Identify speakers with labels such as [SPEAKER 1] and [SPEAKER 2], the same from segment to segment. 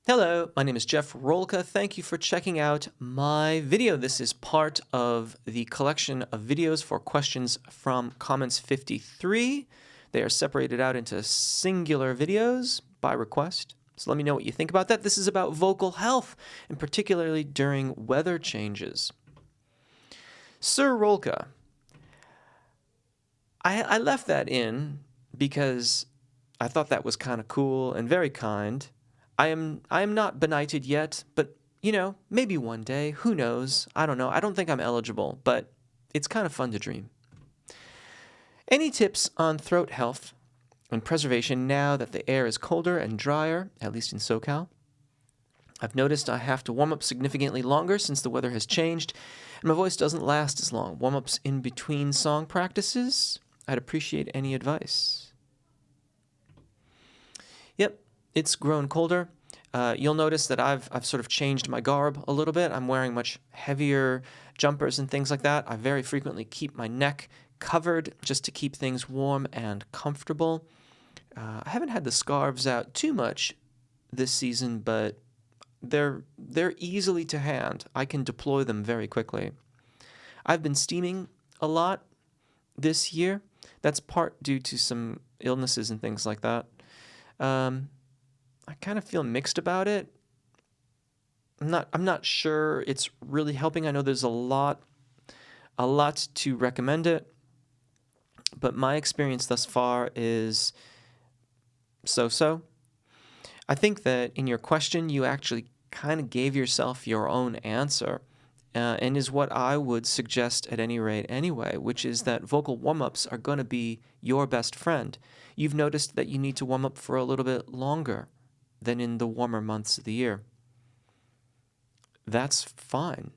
[SPEAKER 1] Hello, my name is Jeff Rolka. Thank you for checking out my video. This is part of the collection of videos for questions from Comments 53. They are separated out into singular videos by request. So let me know what you think about that. This is about vocal health, and particularly during weather changes. Sir Rolka, I left that in because I thought that was kind of cool and very kind. I am not benighted yet, but maybe one day. Who knows? I don't know. I don't think I'm eligible, but it's kind of fun to dream. Any tips on throat health and preservation now that the air is colder and drier, at least in SoCal? I've noticed I have to warm up significantly longer since the weather has changed, and my voice doesn't last as long. Warm-ups in between song practices? I'd appreciate any advice. Yep. It's grown colder. You'll notice that I've sort of changed my garb a little bit. I'm wearing much heavier jumpers and things like that. I very frequently keep my neck covered just to keep things warm and comfortable. I haven't had the scarves out too much this season, but they're easily to hand. I can deploy them very quickly. I've been steaming a lot this year. That's part due to some illnesses and things like that. I kind of feel mixed about it. I'm not sure it's really helping. I know there's a lot to recommend it, but my experience thus far is so-so. I think that in your question, you actually kind of gave yourself your own answer, and is what I would suggest at any rate anyway, which is that vocal warm-ups are going to be your best friend. You've noticed that you need to warm up for a little bit longer than in the warmer months of the year. That's fine.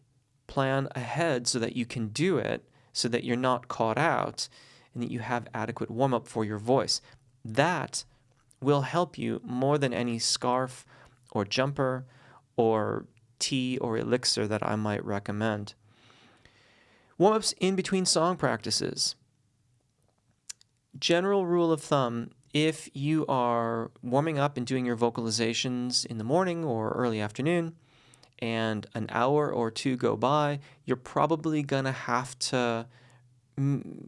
[SPEAKER 1] Plan ahead so that you can do it, so that you're not caught out, and that you have adequate warm-up for your voice. That will help you more than any scarf or jumper or tea or elixir that I might recommend. Warm-ups in between song practices. General rule of thumb, if you are warming up and doing your vocalizations in the morning or early afternoon and an hour or two go by, you're probably going to have to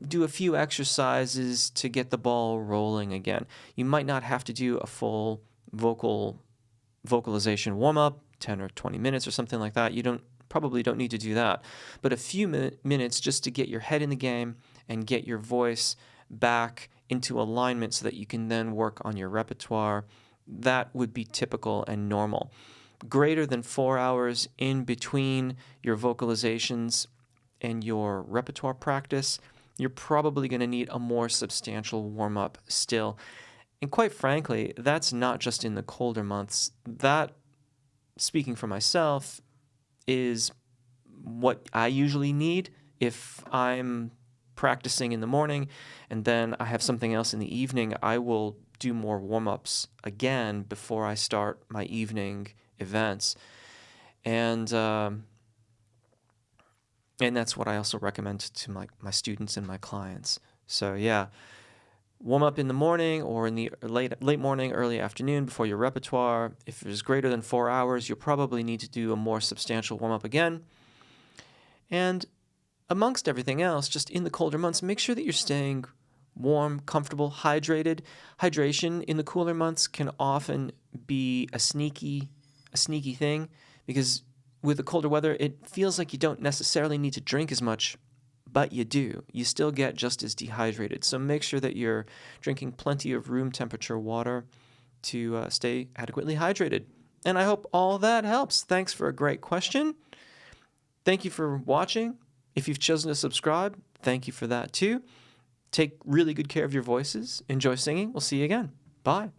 [SPEAKER 1] do a few exercises to get the ball rolling again. You might not have to do a full vocalization warm-up, 10 or 20 minutes or something like that. You probably don't need to do that. But a few minutes just to get your head in the game and get your voice back into alignment so that you can then work on your repertoire, that would be typical and normal. Greater than 4 hours in between your vocalizations and your repertoire practice, you're probably going to need a more substantial warm-up still. And quite frankly, that's not just in the colder months. That, speaking for myself, is what I usually need if I'm practicing in the morning and then I have something else in the evening. I will do more warm-ups again before I start my evening events. And that's what I also recommend to my students and my clients. So yeah, warm up in the morning or in the late morning, early afternoon before your repertoire. If it's greater than 4 hours, you'll probably need to do a more substantial warm-up again. And amongst everything else, just in the colder months, make sure that you're staying warm, comfortable, hydrated. Hydration in the cooler months can often be a sneaky thing, because with the colder weather, it feels like you don't necessarily need to drink as much, but you do. You still get just as dehydrated. So make sure that you're drinking plenty of room temperature water to stay adequately hydrated. And I hope all that helps. Thanks for a great question. Thank you for watching. If you've chosen to subscribe, thank you for that too. Take really good care of your voices. Enjoy singing. We'll see you again. Bye.